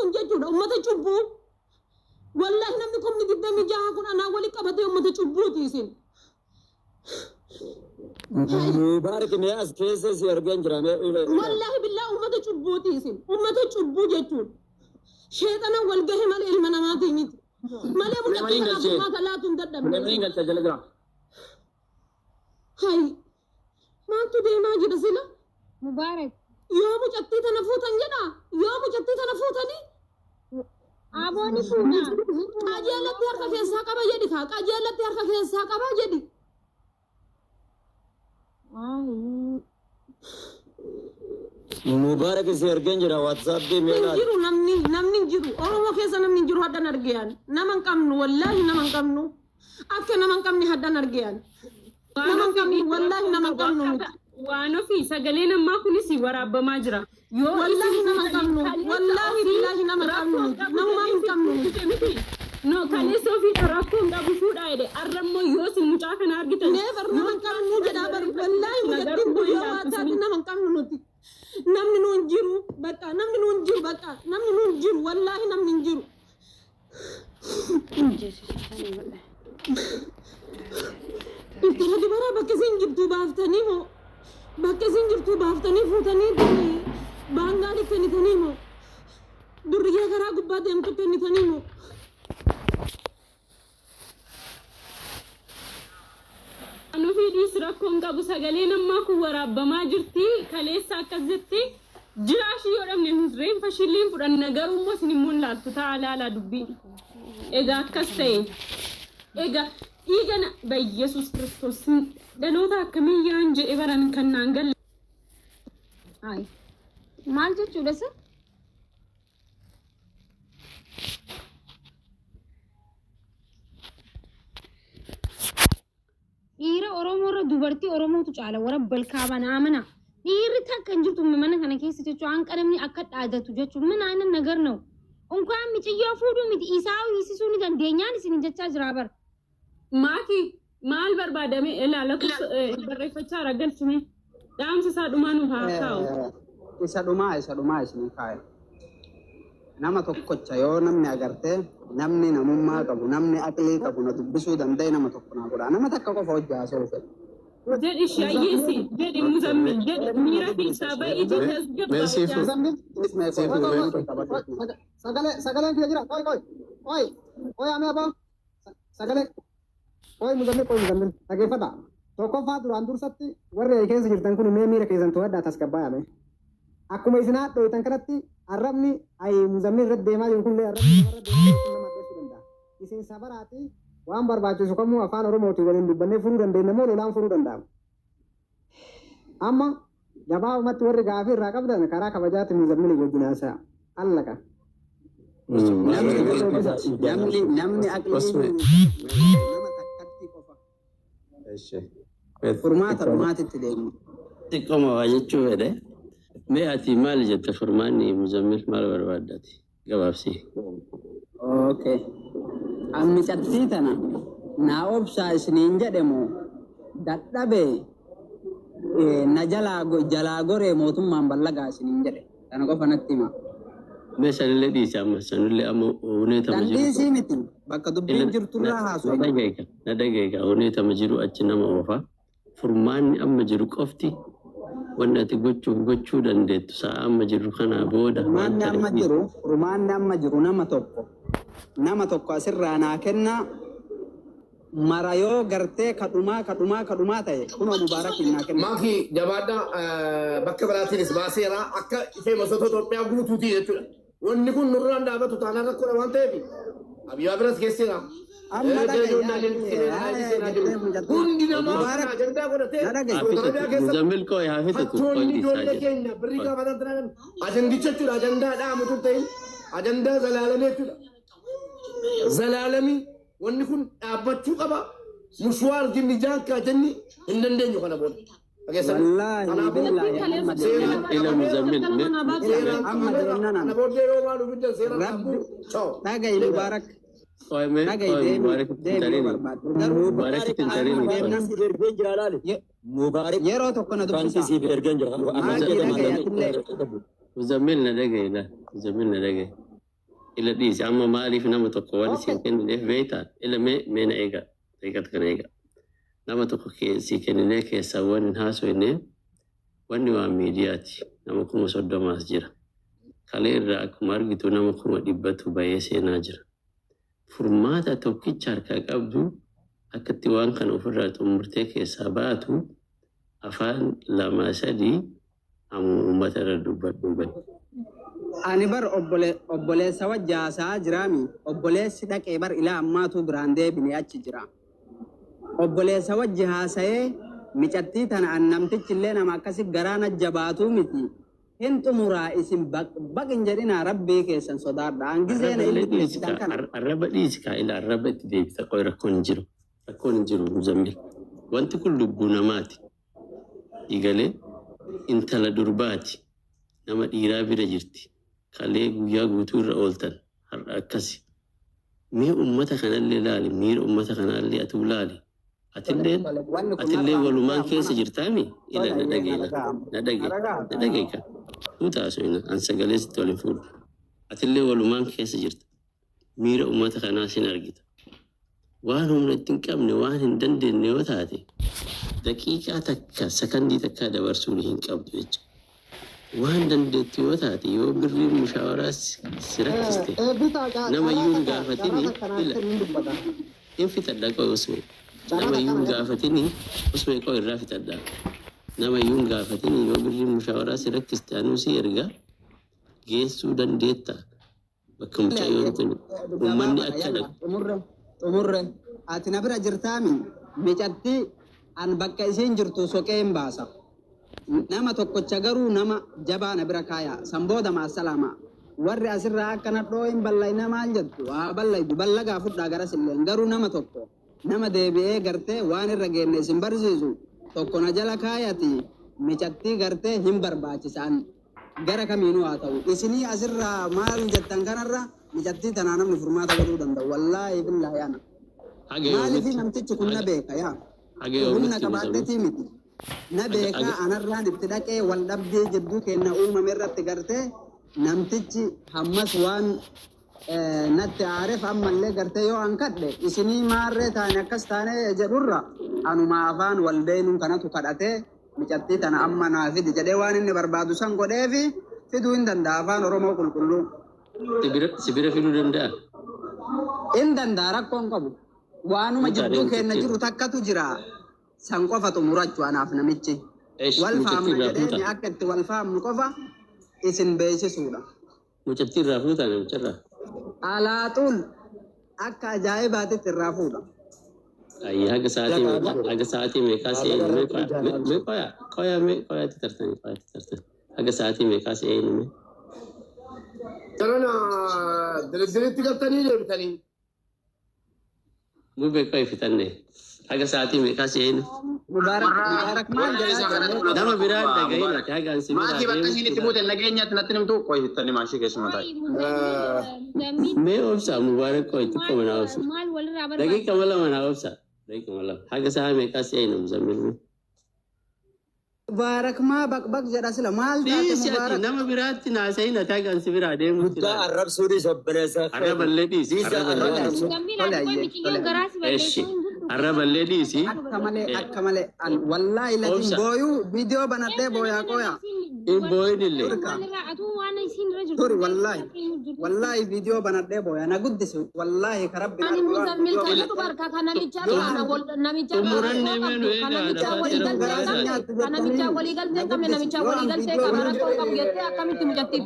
kun jechuudha ummata cubbuu wallahi namni kumni diddami jaha kun anaa wali qabatee ummata cubbuuti isin Mubarak me as cases yargan jirame wallahi billah ummata cubbuuti isin ummata cubbuu jechuudha sheetana wal gahe mal ilma namaati miti malee mudatti kana kalaatun dadhabne Meninggal saja lega hay maantu deemaa jira sila Mubarak yoo mucattii tana fuutan jedha yoo mucattii tana fuutanii Aboni kuna qajeelatti harka keessaa qaba jedhi kaa qajeelatti harka keessaa qaba jedhi Mubarak si yargan jira WhatsApp de mela jiru namni jiru oromo keessa namni jiru haddan argeyan naman kamnu wallahi naman kamnu akka naman kamni haddan argeyan naman kamni wallahi naman kamnu Wano fi sagalee namaa kunis waraabbamaa jira. Yoo wallahi naman kamnu wallahi billahi naman kamnu naman kamnu no kale sofi rakkoon qabu fuudha jedhe arrammoo yoo si mucaa kana argitan never naman kamnu jedha bar wallahi mucattiin yoo waataati naman kamnu nuti namni nuun jiru bakka namni nuun jiru bakka namni nuun jiru wallahi namni jiru Itti dubara bakka isin jirtu baaftanii moo bakka isin jirtu baaftanii fuutanii baangaa dhiftanii moo durriyaa karaa gubbaa deemtu kennitanii moo Anufi dhiis rakkoon qabu sagalee namaa kun waraabbamaa jirti kaleessa akkas jetti jiraashii yoo dhabne nusreen fashilleen fudhanna garummoo isin immoo laaltu ta'a laalaa dubbii egaa akkas ta'e egaa dhiigana Yesus Kiristoos dhaloota akkamii yaan jedhe baran kan naan galle Ay maal jechuudha se Dhiira Oromoo irra dubartii Oromootu caala warra balkaabaan amana. Dhiirri takka hin jirtu mana kana keessa jechuun hanqa namni akka dhaadatu jechuun mana aina nagar na'u. Unkaan miiciyyoo fuudhuu miti isaa hiisisuu ni dandeenyaan isin jechaa jira bar. Maaki maal barbaadame ilaala barreeffachaa ragalchime dhaamsa isaa dhumaa nuuf haa kaa'u. Isa dhumaa isin kaa'e. Nama tokkocha yoo namni agartee namni namummaa qabu namni aqlii qabu na dubbisuu danda'e nama tokko naa godha nama takka qofa hojjaa soo fedhe. Jadi Syaisi, jadi Muzammil, jadi Mira fi sabai itu Sagalee kira jira koi ame apa sagalee koi Muzammil dhageeffata tokkoffaa duraan dursatti warri keessa jirtan kun mee miira keessan to'adhaa tasgabbaa'ame akkuma isin haadhoitan kanatti arrabni ay Muzammil irratti deemaa jiru kun arrabni irratti deemaa nama addeessuu danda'a isin sabaraati waan barbaachisu kamuu afaan Oromootiin waliin dubbannee furuu dandeenya moo lolaan furuu danda'amu. Amma gabaabumatti warri gaafii irraa qabdan karaa kabajaatti Muzammil wajjin haasa'a. Allaqa. Namni aqlii nama takkatti qofa. Furmaatitti deemu. Xiqqooma waa jechuu fedhe. Mee ati maal jette furmaanni Muzammil maal barbaaddaati? Gabaabsii. Okay. Ammi cattii tana naa obsaa isiniin jedhemu dadhabee na jalaa goree mootummaan ballagaa isiniin jedhe kana qofa natti hima. Mee sanillee dhiisi amma sanillee amma huneetama jiru. Dandeesii miti bakka dubbiin jirturraa haasoo. Na dhageeka huneetama jiru achi nama oofa. Furmaanni amma jiru qofti wanni ati gochuu dandeettu sa'a amma jiru kanaa booda. Furmaanni amma jiru nama tokko asirraa naa kennaa mara yoo gartee kadhumaa ta'e kunoo Mubaarakiin naa kenna. Maaki jabaadha bakka biraatiinis baaseera akka ishee gosoota Itoophiyaa guutuuti jechuudha. Wanni kun nurraan dhaabatu taanaan rakkoodha waan ta'eef abiyyaa biras keesseera. Hundi namaa ajandaa godhatee Muzammil koo yaa fitatu hattoonni ijoollee keenya birrii gaafatan turan ajandicha jechuudha ajandaa dhaamutu ta'in ajandaa zalaalamee jechuudha. Zalaalami wanni kun dhaabbachuu qaba mushwaar jinni jaakkaa jenni hin dandeenyu kana booda. ila Muzammil Dhaga'i Mubaarak. Yeroo tokko na dubbisa. Muzammil na dhaga'i. إلا ديس أما مالي في نما تقوى سيكن ليه بيتا إلا مين إيجا كان إيجا نما تقوى سيكن ليه كيسوان الناس وإنه وانوا ميدياتي نما كم صدق ماسجرا خليل راك مارجتو نما كم دبتو بايسي ناجر فرماتا توكي شاركا قبضو أكتوان كان أفرات أمرتك ساباتو أفان لما سدي أمة ردوبات Ani bar obboleessa wajjaasaa jiraami. Obboleessi dhaqee bar ilaa ammaatu biraan deebine achi jira. Obboleessa wajji haasa'ee micattii tana annamtichi illee nama akkasi garaana jabaatu miti. Hin xumuraa isin baqin jedhina rabbii keessan sodaadha. Hangiseena illee kana. Arraba dhiisika ila arraba itti deebisa qoy rakkoon hin jiru Muzammil. Wanti kun lubbuu namaati. Igalee intala durbaati. Nama dhiiraa bira jirti. Kalee guyyaa guutuu irra ooltan har'a akkasi. Mee ummata kanallee laali, miira ummata kanallee atuu laali. Atillee walumaan keessa jirtaami? Ila na dhageeka. Tuutaa soina an sagalee sitti waliin fuudhu. Atillee walumaan keessa jirta. Miira ummata kanaa sin argita. Waan humna ittiin qabne waan hin dandeenye yoo taate daqiiqaa takka sakandii takka dabarsuu hin qabdu jechuudha. Waan dandeetti yoo taate yoo birriin mushaawaraa si rakkiste nama iyyuu gaafatini hin fitadha qoy usme nama iyyuu gaafatini usme qoy irraa fitadha nama iyyuu gaafatini yoo birriin mushaawaraa si rakkiste anuu si erga geessuu dandeetta bakka mucaa yoo ta'u uummanni akka dhaqu. Umurre ati na bira jirtaami micatti an bakka isiin jirtu soqee hin baasa. Nama tokkocha garuu nama jabaa na bira kaaya sambooda maasalama warri asirraa akkana dhooyin ballayna maal jettu haa ballaydu ballagaa fudhaa garas illeen garuu nama tokko nama deebi'ee gartee waan irra geenne isin barsiisu tokko na jala kaayati micattii gartee hin barbaachisaan gara kamiinuu haa ta'u isinii asirraa maal jettan kanarra micattii tanaa namni furmaata godhuu danda'u wallaahi billaahi ana maaliif namtichi kun na beeka yaa humna qabaadhetii miti. Na beeka anarraan itti dhaqee wal dhabdee jidduu kenna uumame irratti gartee namtichi hammas waan natti aareef ammallee gartee yoo hankadhe isinii maarree taane akkas taane jedhurra anuma afaan wal beenuun kanatu kadhatee micattii tana amma naa fidi jedhee waan inni barbaadu san godheefi fiduu hin danda'a afaan Oromoo qulqulluu. Sibira fiduu danda'a? Hin danda'a rakkoon qabu. Waanuma jidduu kenna jiru takkatu jira. San qofa xumurachuu anaaf namichi wal faamna jedhee akka itti wal faamnu qofa isin beeksisuudha. Mucattii irraa fuutaa namicharraa? Alaaxuun akka ajaa'ibaatitti irraa fuudha. Ayyi haga sa'aatii meeqaa se'ee qoyaatti tartanii haga sa'aatii meeqaa se'ee nume? Sarana diritti galtanii deebitanii. Mubee qoy fitanne. Haga sa'aatii meeqaa se'ee nu? Mubaarak maal jedhaa nama biraan dhaga'ina haga ansi maatii bakka isiin itti buute nageenyaatti natti nimtuu qoy hittanii maashii keessuma taa'e. Mee obsaa mubaarak qoy xiqqoo manaa obsa. Daqiiqa lama manaa obsa. Haga sa'a meeqaa se'ee nu Muzammil? Mubaarak maa baqbaq jedha sila maal taate Mubaarak? Nama biraatti naasa'in ati haga ansi biraa deemu. Guddaa arrabsuudhis obboleessa. Arraballee dhiisi. Arraballee dhiisi. Akka malee wallaahi lakin booyuu viidiyoo banadhee booyaa qooyaa. In booyinillee. Turi wallaahi viidiyoo banadhee booyaa na guddisi wallaahi karabbi. Ani Muzammil kanatu barka kanamicha Umurannee meenu namicha walii galtee qabne namicha walii galtee qaba rakkoo qabu jettee akkamitti mucattii